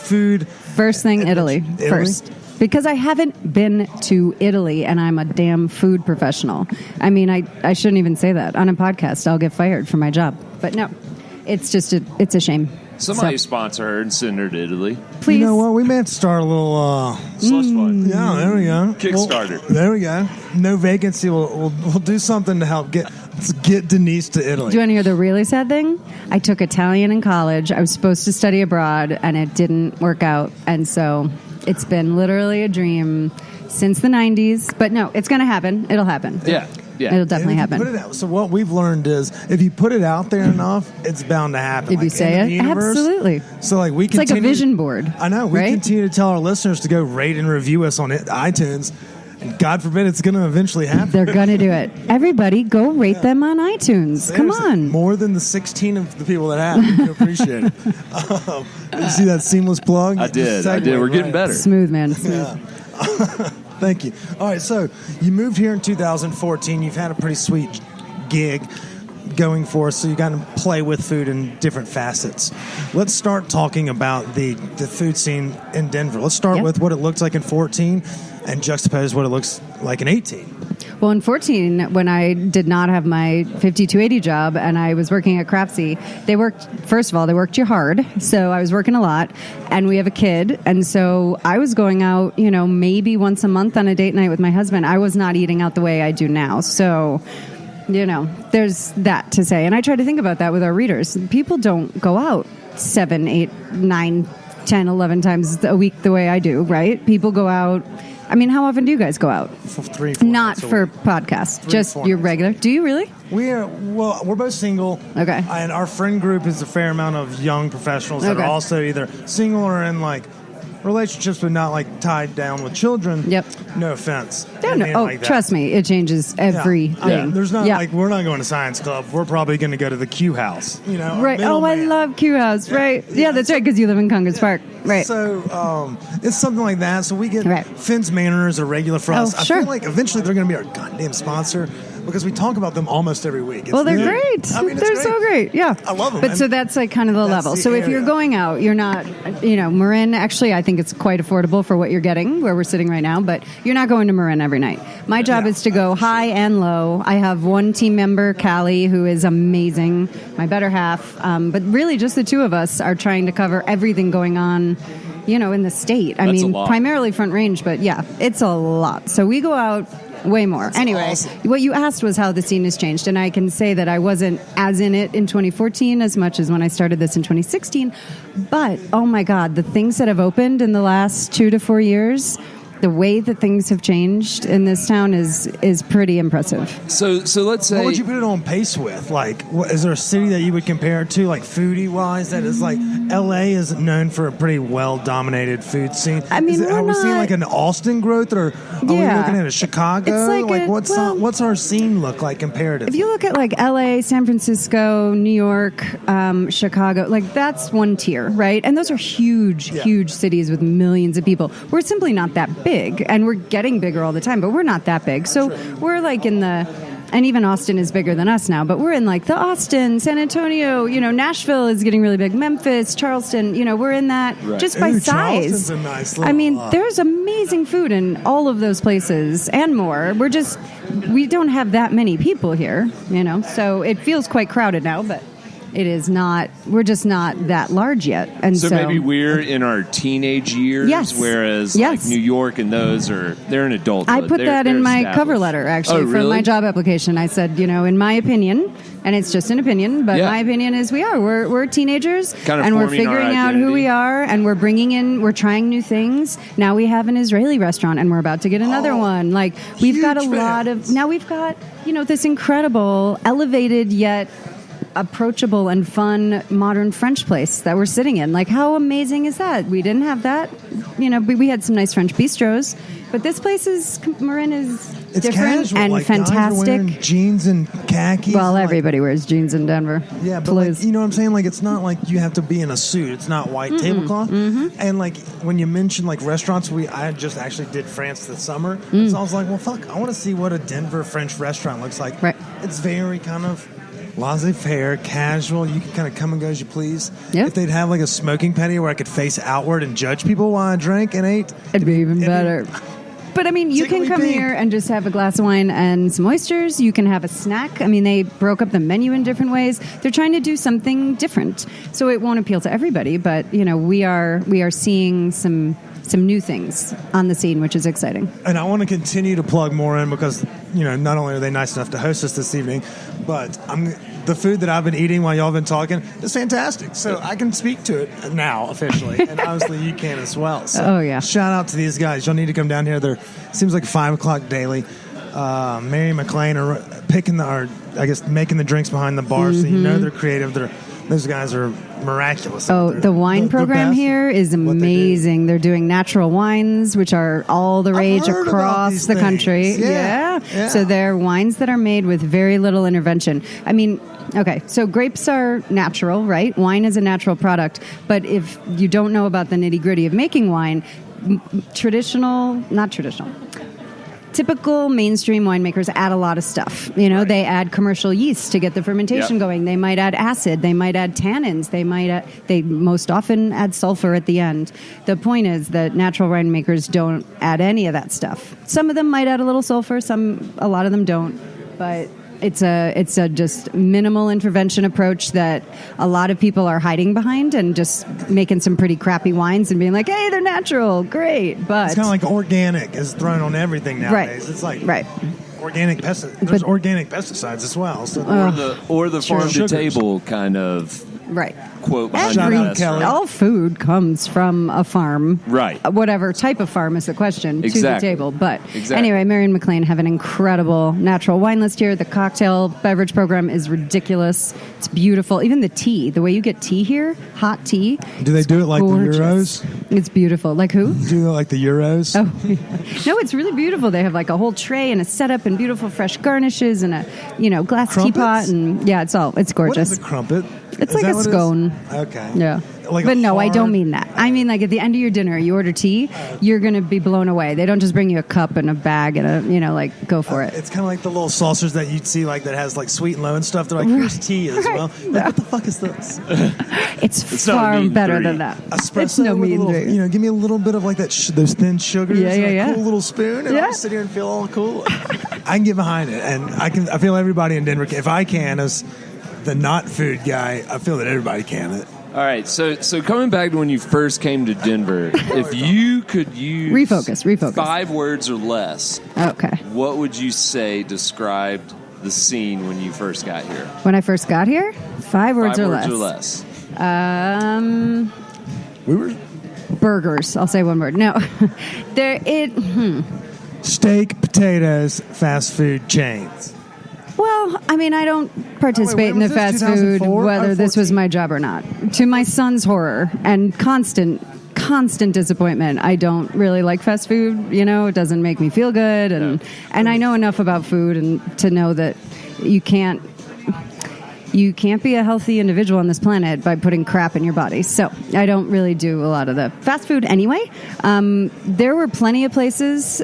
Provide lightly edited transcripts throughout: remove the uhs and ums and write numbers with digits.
food. First thing, Italy. First. Because I haven't been to Italy, and I'm a damn food professional. I mean, I shouldn't even say that. On a podcast, I'll get fired for my job. But no, it's just it's a shame. Somebody sponsor her and send her to Italy. Please. You know what? We may have to start a little... Slush fund. Yeah, there we go. Kickstarter. Well, there we go. No Vacancy. We'll do something to help get Denise to Italy. Do you want to hear the really sad thing? I took Italian in college. I was supposed to study abroad, and it didn't work out. And so it's been literally a dream since the 90s. But no, it's going to happen. It'll happen. Yeah. It'll definitely happen. Put it out, so what we've learned is if you put it out there enough, it's bound to happen. If you say it, absolutely. So like it's like a vision board. I know. We continue to tell our listeners to go rate and review us on iTunes. And God forbid it's going to eventually happen. They're going to do it. Everybody, go rate them on iTunes. Seriously, come on. More than the 16 of the people that have. We appreciate it. You see that seamless plug? I did. We're getting better. Smooth, man. Smooth. Yeah. Thank you. All right, so you moved here in 2014. You've had a pretty sweet gig going for us, so you got to play with food in different facets. Let's start talking about the food scene in Denver. Let's start with what it looked like in 14 and juxtapose what it looks like in 18. Well, in 14, when I did not have my 5280 job and I was working at Crapsy, they worked you hard. So I was working a lot, and we have a kid. And so I was going out, maybe once a month on a date night with my husband. I was not eating out the way I do now. So, there's that to say. And I try to think about that with our readers. People don't go out 7, 8, 9, 10, 11 times a week the way I do, right? People go out. I mean, how often do you guys go out? 3, 4 Not for podcasts, just your regular. Do you really? We're both single. Okay. And our friend group is a fair amount of young professionals that are also either single or in relationships, but not tied down with children. Yep. No offense. Trust me, it changes everything. Yeah. There's not we're not going to Science Club. We're probably going to go to the Q House. Right. Oh, I love Q House. Right. Yeah, that's right, because you live in Congress Park. Right. So it's something like that. So we get Finn's Manor is a regular for us. Sure. I feel like eventually they're going to be our goddamn sponsor, because we talk about them almost every week. They're great. I mean, they're so great. Yeah. I love them. But so that's kind of the level. So if you're going out, you're not, Morin, actually, I think it's quite affordable for what you're getting, where we're sitting right now, but you're not going to Morin every night. My job is to go high and low. I have one team member, Callie, who is amazing, my better half. But really just the two of us are trying to cover everything going on, in the state. That's I mean, a lot. primarily Front Range, but yeah, it's a lot. So we go out way more. Anyway, awesome. What you asked was how the scene has changed, and I can say that I wasn't as in it in 2014 as much as when I started this in 2016. But, oh my God, the things that have opened in the last 2 to 4 years, the way that things have changed in this town is pretty impressive. So let's say... What would you put it on pace with? Is there a city that you would compare it to, foodie-wise, that is L.A. is known for a pretty well-dominated food scene? I mean, are we seeing an Austin growth, or are we looking at a Chicago? What's our scene look like comparatively? If you look at L.A., San Francisco, New York, Chicago, that's one tier, right? And those are huge cities with millions of people. We're simply not that big, and we're getting bigger all the time, but we're not that big. So we're in the, and even Austin is bigger than us now, but we're in the Austin, San Antonio, Nashville is getting really big, Memphis, Charleston, we're in that just by size. Charleston's a nice little, there's amazing food in all of those places and more. We don't have that many people here, so it feels quite crowded now, but it is not. We're just not that large yet, and so maybe we're in our teenage years, whereas New York and they're in adulthood. I put that in my cover letter actually for my job application. I said, in my opinion, and it's just an opinion, but my opinion is we're teenagers, and we're figuring out who we are, and we're trying new things. Now we have an Israeli restaurant, and we're about to get another one. We've got a lot of now. We've got this incredible, elevated yet approachable and fun modern French place that we're sitting in. How amazing is that? We didn't have that. We had some nice French bistros, but this place Morin is different casual, and fantastic. Guys are wearing jeans and khakis. Well, everybody wears jeans in Denver. Yeah, but you know what I'm saying? It's not like you have to be in a suit. It's not white tablecloth. Mm-hmm. And when you mention restaurants, I just actually did France this summer. So I was like, well, fuck, I want to see what a Denver French restaurant looks like. Right. It's very kind of laissez-faire, casual. You can kind of come and go as you please. Yep. If they'd have like a smoking patio where I could face outward and judge people while I drank and ate, it'd be even better. But, I mean, you can come here and just have a glass of wine and some oysters. You can have a snack. I mean, they broke up the menu in different ways. They're trying to do something different. So it won't appeal to everybody, but, you know, we are seeing some new things on the scene, which is exciting. And I want to continue to plug Morin because, you know, not only are they nice enough to host us this evening, but the food that I've been eating while y'all have been talking is fantastic. So I can speak to it now officially, and obviously you can as well. So shout out to these guys. Y'all need to come down here. They're seems like 5 o'clock daily. Mary McLain are making the drinks behind the bar, so you know they're creative. Those guys are miraculous. Oh, the wine program here is amazing. They're doing natural wines, which are all the rage across the country. Yeah. So they're wines that are made with very little intervention. I mean, okay, so grapes are natural, right? Wine is a natural product. But if you don't know about the nitty-gritty of making wine, typical mainstream winemakers add a lot of stuff. You know, they add commercial yeast to get the fermentation going. They might add acid. They might add tannins. They most often add sulfur at the end. The point is that natural winemakers don't add any of that stuff. Some of them might add a little sulfur. A lot of them don't. But it's a just minimal intervention approach that a lot of people are hiding behind and just making some pretty crappy wines and being like, hey, they're natural, great. But it's kind of like organic is thrown on everything nowadays. Right. It's like organic pesticides. There's organic pesticides as well. So or the farm to table kind of quote behind all food comes from a farm. Right. Whatever type of farm is the question to the table. But anyway, Mary McLain have an incredible natural wine list here. The cocktail beverage program is ridiculous. It's beautiful. Even the tea, the way you get tea here, hot tea. Do they do it like gorgeous. The Euros? It's beautiful. Like who? Do it like the Euros? Oh, no, it's really beautiful. They have like a whole tray and a setup and beautiful fresh garnishes and a glass teapot and it's gorgeous. What is a crumpet? It's like a scone. Okay. Yeah. But no, I don't mean that. I mean, like at the end of your dinner, you order tea, you're going to be blown away. They don't just bring you a cup and a bag and go for it. It's kind of like the little saucers that you'd see that has like sweet and low and stuff. They're like, here's tea as well. Like, what the fuck is this? It's far better than that. Espresso it's no with mean a little, give me a little bit of like that those thin sugars and a cool little spoon and I'll sit here and feel all cool. I can get behind it and I feel everybody in Denver, if I can as the not food guy, I feel that everybody can. All right, so coming back to when you first came to Denver, if you could use refocus 5 words or less, what would you say described the scene when you first got here? When I first got here, 5 words or less. We were burgers. I'll say one word. No, steak, potatoes, fast food chains. Well, I mean, I don't participate in the fast food, whether this was my job or not. To my son's horror and constant disappointment, I don't really like fast food. It doesn't make me feel good, and I know enough about food and to know that you can't be a healthy individual on this planet by putting crap in your body. So I don't really do a lot of the fast food anyway. There were plenty of places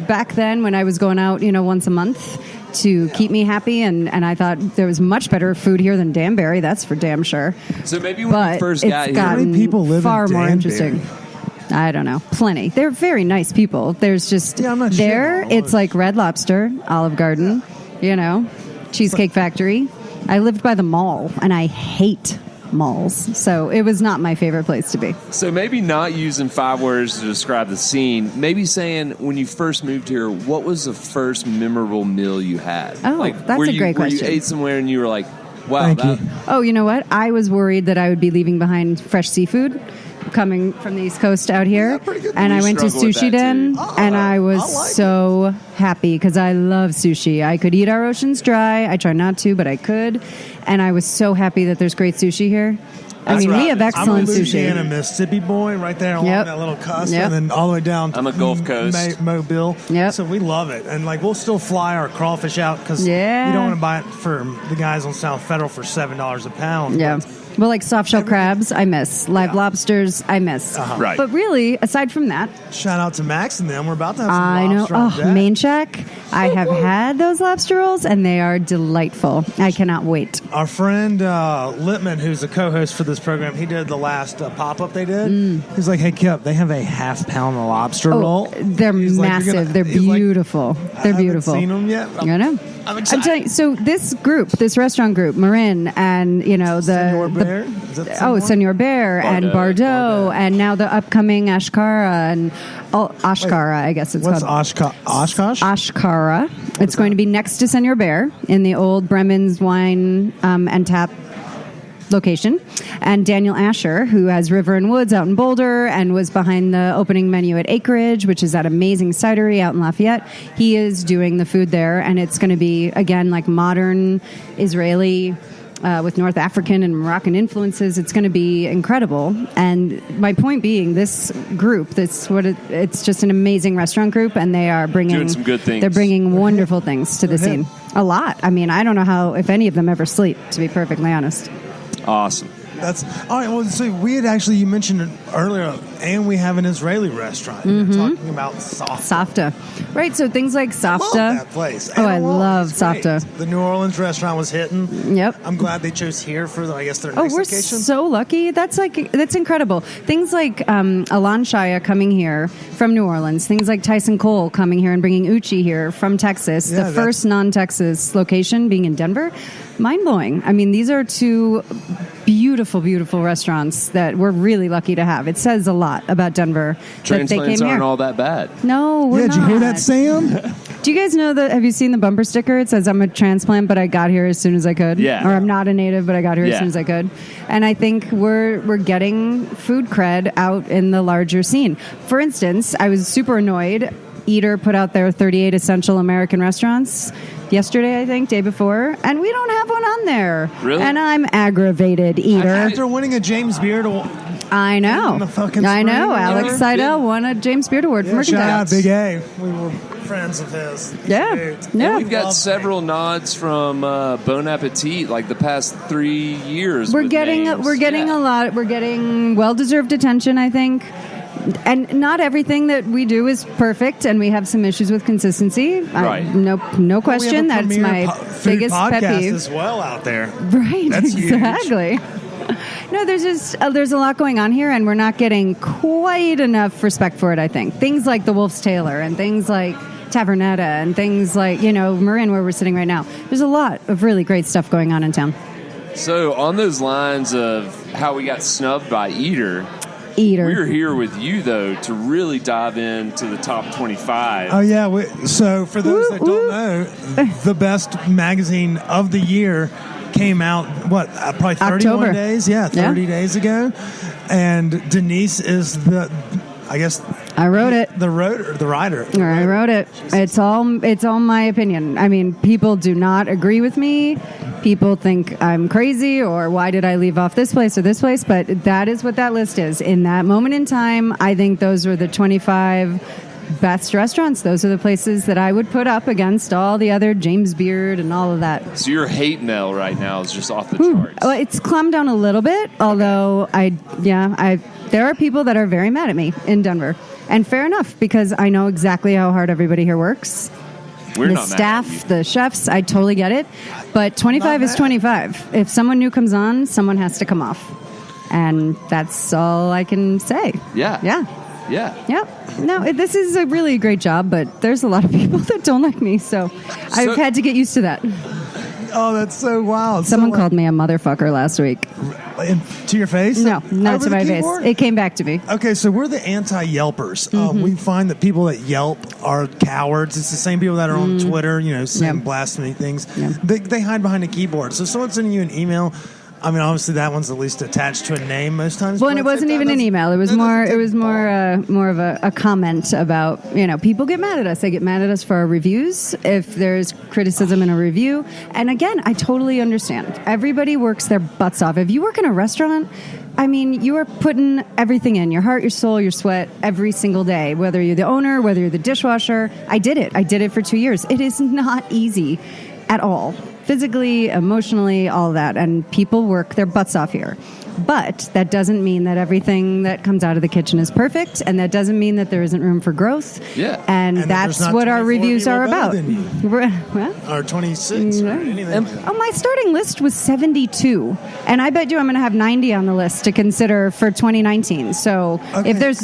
back then when I was going out, once a month to keep me happy, and I thought there was much better food here than Danbury. That's for damn sure. So maybe when you first got here, how many people live far in more Danbury? interesting. I don't know. Plenty. They're very nice people. There's just it's like Red Lobster, Olive Garden, Cheesecake Factory. I lived by the mall, and I hate malls, so it was not my favorite place to be. So maybe not using 5 words to describe the scene, maybe saying when you first moved here, what was the first memorable meal you had? Oh, that's a great question. Where you ate somewhere and you were like, wow. Oh, you know what? I was worried that I would be leaving behind fresh seafood coming from the East Coast out here, and I went to Sushi Den, and I was so happy because I love sushi. I could eat our oceans dry. I try not to, but I could, and I was so happy that there's great sushi here. I mean, we have excellent sushi. I'm a Louisiana, sushi. Mississippi boy right there along that little cusp, and then all the way down to I'm a Gulf Coast. Mobile. Yep. So we love it. And we'll still fly our crawfish out because you don't want to buy it for the guys on South Federal for $7 a pound. Yeah. Well, like soft shell crabs, I miss. Live lobsters, I miss. Right. But really, aside from that, shout out to Max and them. We're about to have some lobster on deck. Main Shack. I have had those lobster rolls, and they are delightful. I cannot wait. Our friend Littman, who's a co-host for this program, he did the last pop-up they did. He's like, hey, Kip, they have a half-pound lobster roll. They're massive. They're beautiful. They're beautiful. I haven't seen them yet. I know. I'm excited. I'm telling you, so this restaurant group, Morin, and Senor Bear? Senor Bear and Bardot, and now the upcoming Ashkara and Ashkara, I guess it's called. What's Oshkosh? Ashkara. It's going to be next to Senor Bear in the old Bremen's Wine and Tap location. And Daniel Asher, who has River and Woods out in Boulder and was behind the opening menu at Acreage, which is that amazing cidery out in Lafayette, he is doing the food there. And it's going to be, again, like modern Israeli with North African and Moroccan influences. It's going to be incredible. And my point being, this group, it's just an amazing restaurant group, and they are bringing doing some good things. They're bringing wonderful things to the scene. A lot. I mean, I don't know if any of them ever sleep, to be perfectly honest. Awesome. That's all right. Well, so you mentioned it earlier, and we have an Israeli restaurant. You're talking about Safta. Right. So things like Safta. I love that place. I love Safta. The New Orleans restaurant was hitting. Yep. I'm glad they chose here for their next we're location. So lucky. That's incredible. Things like Alan Shaya coming here from New Orleans. Things like Tyson Cole coming here and bringing Uchi here from Texas. Yeah, the first non-Texas location being in Denver. Mind-blowing. I mean, these are two beautiful, beautiful restaurants that we're really lucky to have. It says a lot about Denver. Transplants aren't all that bad. No, we're not. Did you hear that, Sam? Do you guys know have you seen the bumper sticker? It says, I'm a transplant, but I got here as soon as I could. Yeah. Or I'm not a native, but I got here as soon as I could. And I think we're getting food cred out in the larger scene. For instance, I was super annoyed. Eater put out their 38 essential American restaurants yesterday, I think, day before, and we don't have one on there. Really? And I'm aggravated, Eater. After winning a James Beard Award. I know. Alex Seidel won a James Beard Award for merchandise. Shout out Big A. We were friends of his. Yeah. And we've got several nods from Bon Appetit, like the past 3 years. We're getting a lot. We're getting well-deserved attention, I think. And not everything that we do is perfect, and we have some issues with consistency. Right. No question. That's my biggest pet peeve as well out there. Right. That's exactly. No, there's a lot going on here, and we're not getting quite enough respect for it, I think. Things like the Wolf's Tailor and things like Tavernetta and things like, Morin, where we're sitting right now. There's a lot of really great stuff going on in town. So on those lines of how we got snubbed by Eater, we're here with you, though, to really dive into the top 25. Oh, yeah. So for those that don't know, the best magazine of the year came out, probably 31 October. days? Yeah, 30 days ago. And Denise is I wrote it. The writer. I wrote it. It's all my opinion. I mean, people do not agree with me. People think I'm crazy, or why did I leave off this place or this place? But that is what that list is. In that moment in time, I think those were the 25 best restaurants. Those are the places that I would put up against all the other James Beard and all of that. So your hate mail right now is just off the charts. Well, it's climbed down a little bit, although there are people that are very mad at me in Denver. And fair enough, because I know exactly how hard everybody here works. The staff, the chefs, I totally get it. But 25 is 25. If someone new comes on, someone has to come off. And that's all I can say. Yeah. No, this is a really great job, but there's a lot of people that don't like me, so I've had to get used to that. Oh, that's so wild. Someone called me a motherfucker last week. To your face? No, not to my face. It came back to me. Okay, so we're the anti-Yelpers. We find that people that Yelp are cowards. It's the same people that are on Twitter, saying blasphemy things. Yeah. They hide behind a keyboard. So someone's sending you an email. I mean, obviously that one's at least attached to a name most times. Well, and it wasn't even an email. It was more of a comment about, people get mad at us. They get mad at us for our reviews if there's criticism in a review. And again, I totally understand. Everybody works their butts off. If you work in a restaurant, I mean, you are putting everything in, your heart, your soul, your sweat, every single day, whether you're the owner, whether you're the dishwasher. I did it for 2 years. It is not easy at all. physically, emotionally, all that. And people work their butts off here. But that doesn't mean that everything that comes out of the kitchen is perfect, and that doesn't mean that there isn't room for growth. Yeah. And that's what our reviews are about. Well, or 26 or anything like that. Oh, my starting list was 72. And I bet you I'm going to have 90 on the list to consider for 2019. So if there's